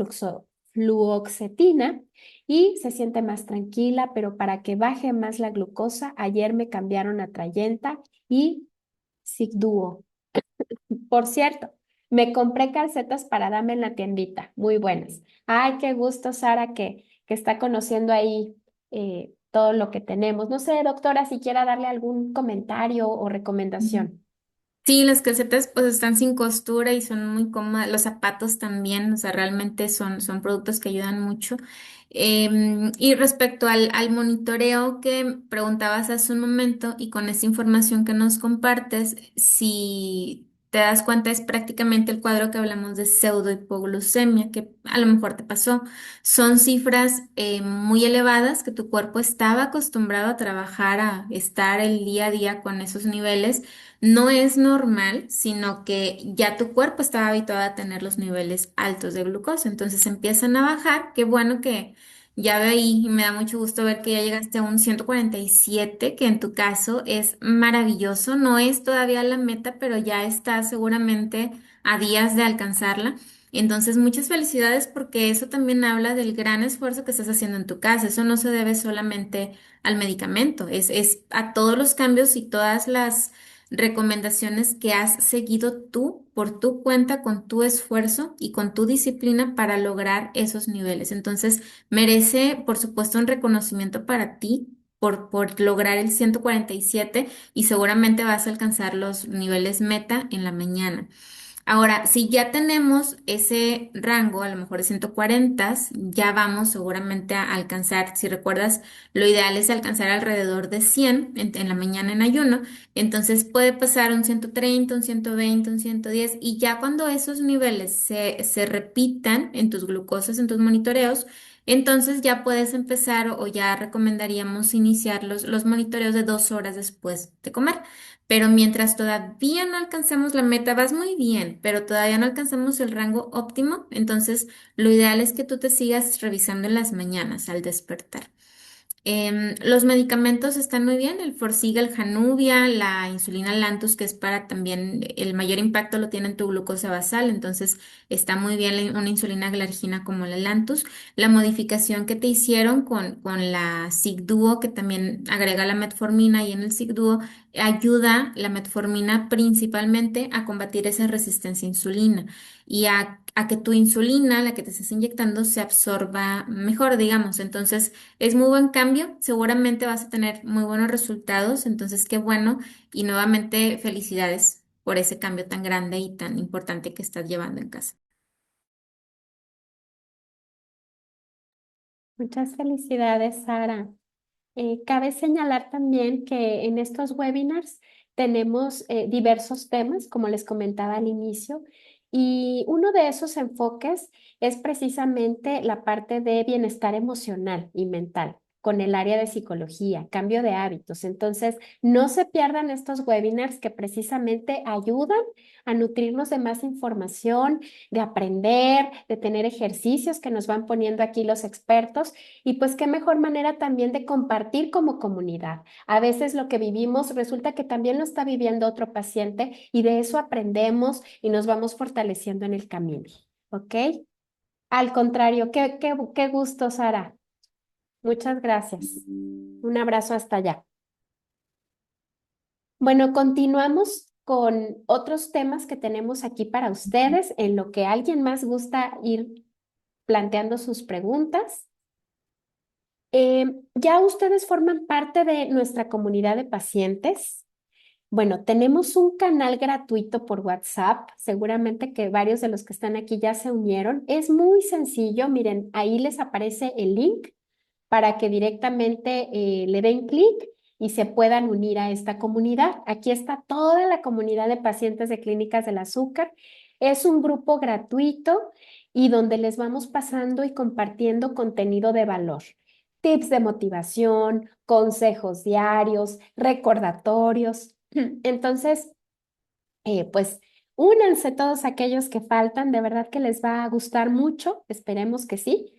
fluoxetina y se siente más tranquila, pero para que baje más la glucosa, ayer me cambiaron a Trayenta y Sigduo. Por cierto, me compré calcetas para darme en la tiendita, muy buenas. Ay, qué gusto, Sara, que está conociendo ahí todo lo que tenemos. No sé, doctora, si quiera darle algún comentario o recomendación. Sí, las calcetas pues están sin costura y son muy cómodas, los zapatos también, o sea, realmente son productos que ayudan mucho. Y respecto al monitoreo que preguntabas hace un momento y con esta información que nos compartes, si te das cuenta es prácticamente el cuadro que hablamos de pseudohipoglucemia, que a lo mejor te pasó. Son cifras muy elevadas que tu cuerpo estaba acostumbrado a trabajar, a estar el día a día con esos niveles. No es normal, sino que ya tu cuerpo estaba habituado a tener los niveles altos de glucosa, entonces empiezan a bajar. Qué bueno que ya veo ahí y me da mucho gusto ver que ya llegaste a un 147, que en tu caso es maravilloso. No es todavía la meta, pero ya está seguramente a días de alcanzarla. Entonces, muchas felicidades porque eso también habla del gran esfuerzo que estás haciendo en tu casa. Eso no se debe solamente al medicamento, es a todos los cambios y todas las recomendaciones que has seguido tú por tu cuenta, con tu esfuerzo y con tu disciplina para lograr esos niveles. Entonces, merece, por supuesto, un reconocimiento para ti. Por lograr el 147 y seguramente vas a alcanzar los niveles meta en la mañana. Ahora, si ya tenemos ese rango, a lo mejor de 140, ya vamos seguramente a alcanzar, si recuerdas, lo ideal es alcanzar alrededor de 100 en la mañana en ayuno, entonces puede pasar un 130, un 120, un 110 y ya cuando esos niveles se repitan en tus glucosas, en tus monitoreos, entonces ya puedes empezar o ya recomendaríamos iniciar los monitoreos de 2 horas después de comer. Pero mientras todavía no alcancemos la meta, vas muy bien, pero todavía no alcanzamos el rango óptimo, entonces lo ideal es que tú te sigas revisando en las mañanas al despertar. Los medicamentos están muy bien, el Forxiga, el Januvia, la insulina Lantus, que es para también el mayor impacto lo tiene en tu glucosa basal, entonces está muy bien una insulina glargina como la Lantus. La modificación que te hicieron con la Sigduo, que también agrega la metformina y en el Sigduo ayuda la metformina principalmente a combatir esa resistencia a insulina y a que tu insulina, la que te estás inyectando, se absorba mejor, digamos. Entonces, es muy buen cambio, seguramente vas a tener muy buenos resultados, entonces qué bueno y nuevamente felicidades por ese cambio tan grande y tan importante que estás llevando en casa. Muchas felicidades, Sara. Cabe señalar también que en estos webinars tenemos diversos temas, como les comentaba al inicio, y uno de esos enfoques es precisamente la parte de bienestar emocional y mental con el área de psicología, cambio de hábitos. Entonces, no se pierdan estos webinars que precisamente ayudan a nutrirnos de más información, de aprender, de tener ejercicios que nos van poniendo aquí los expertos y pues qué mejor manera también de compartir como comunidad. A veces lo que vivimos resulta que también lo está viviendo otro paciente y de eso aprendemos y nos vamos fortaleciendo en el camino. ¿Ok? Al contrario, qué gusto, Sara. Muchas gracias. Un abrazo hasta allá. Bueno, continuamos con otros temas que tenemos aquí para ustedes, en lo que alguien más gusta ir planteando sus preguntas. Ya ustedes forman parte de nuestra comunidad de pacientes. Bueno, tenemos un canal gratuito por WhatsApp. Seguramente que varios de los que están aquí ya se unieron. Es muy sencillo. Miren, ahí les aparece el link para que directamente le den clic y se puedan unir a esta comunidad. Aquí está toda la comunidad de pacientes de clínicas del azúcar. Es un grupo gratuito y donde les vamos pasando y compartiendo contenido de valor. Tips de motivación, consejos diarios, recordatorios. Entonces, pues únanse todos aquellos que faltan. De verdad que les va a gustar mucho. Esperemos que sí.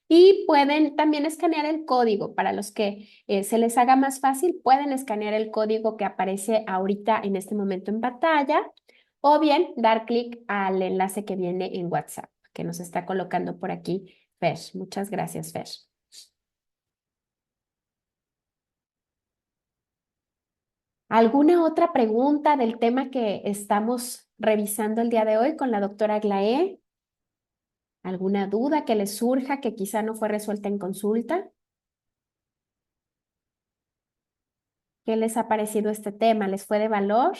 Y pueden también escanear el código para los que se les haga más fácil. Pueden escanear el código que aparece ahorita en este momento en pantalla o bien dar clic al enlace que viene en WhatsApp, que nos está colocando por aquí Fer. Muchas gracias, Fer. ¿Alguna otra pregunta del tema que estamos revisando el día de hoy con la doctora Glaé? ¿Alguna duda que les surja que quizá no fue resuelta en consulta? ¿Qué les ha parecido este tema? ¿Les fue de valor?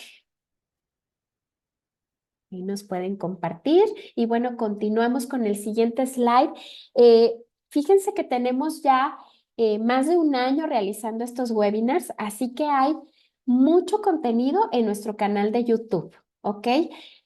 Y nos pueden compartir. Y bueno, continuamos con el siguiente slide. Fíjense que tenemos ya más de un año realizando estos webinars, así que hay mucho contenido en nuestro canal de YouTube, ¿ok?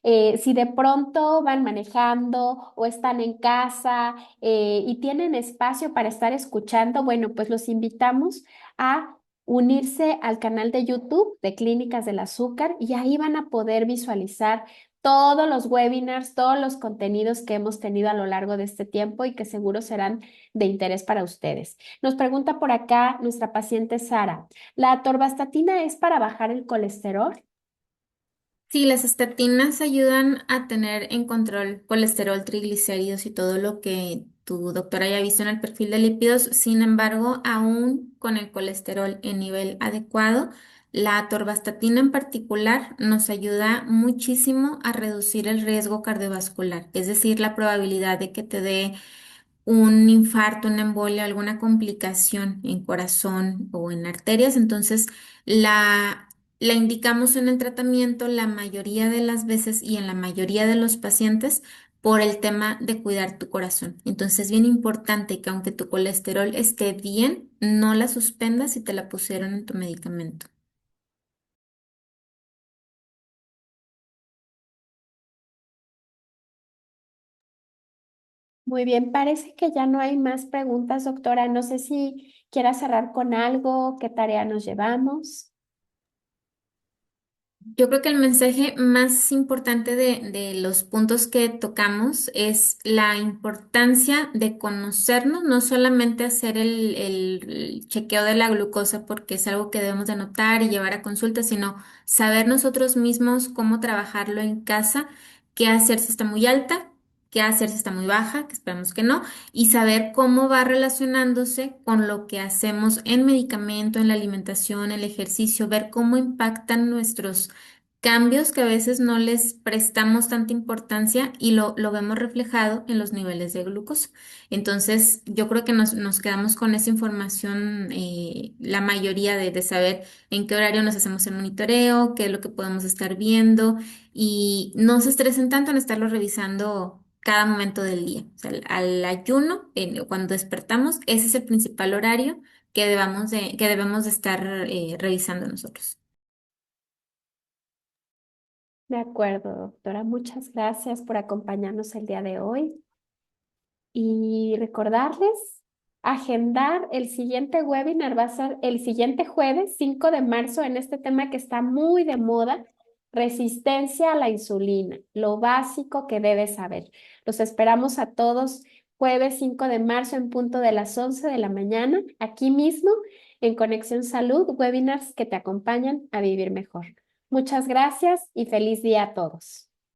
Si de pronto van manejando o están en casa y tienen espacio para estar escuchando, bueno, pues los invitamos a unirse al canal de YouTube de Clínicas del Azúcar y ahí van a poder visualizar todos los webinars, todos los contenidos que hemos tenido a lo largo de este tiempo y que seguro serán de interés para ustedes. Nos pregunta por acá nuestra paciente Sara, ¿la atorvastatina es para bajar el colesterol? Sí, las estatinas ayudan a tener en control colesterol, triglicéridos y todo lo que tu doctor haya visto en el perfil de lípidos. Sin embargo, aún con el colesterol en nivel adecuado, la atorvastatina en particular nos ayuda muchísimo a reducir el riesgo cardiovascular, es decir, la probabilidad de que te dé un infarto, una embolia, alguna complicación en corazón o en arterias, entonces la indicamos en el tratamiento la mayoría de las veces y en la mayoría de los pacientes por el tema de cuidar tu corazón. Entonces es bien importante que aunque tu colesterol esté bien, no la suspendas si te la pusieron en tu medicamento. Muy bien, parece que ya no hay más preguntas, doctora. No sé si quiera cerrar con algo, qué tarea nos llevamos. Yo creo que el mensaje más importante de los puntos que tocamos es la importancia de conocernos, no solamente hacer el chequeo de la glucosa porque es algo que debemos de anotar y llevar a consulta, sino saber nosotros mismos cómo trabajarlo en casa, qué hacer si está muy alta, qué hacer si está muy baja, que esperamos que no, y saber cómo va relacionándose con lo que hacemos en medicamento, en la alimentación, el ejercicio, ver cómo impactan nuestros cambios que a veces no les prestamos tanta importancia y lo vemos reflejado en los niveles de glucosa. Entonces, yo creo que nos quedamos con esa información, la mayoría de saber en qué horario nos hacemos el monitoreo, qué es lo que podemos estar viendo y no se estresen tanto en estarlo revisando cada momento del día. O sea, al ayuno, cuando despertamos, ese es el principal horario que debemos de estar revisando nosotros. De acuerdo, doctora. Muchas gracias por acompañarnos el día de hoy. Y recordarles, agendar el siguiente webinar va a ser el siguiente jueves, 5 de marzo, en este tema que está muy de moda, resistencia a la insulina, lo básico que debes saber. Los esperamos a todos jueves 5 de marzo en punto de las 11 de la mañana, aquí mismo en Conexión Salud, webinars que te acompañan a vivir mejor. Muchas gracias y feliz día a todos.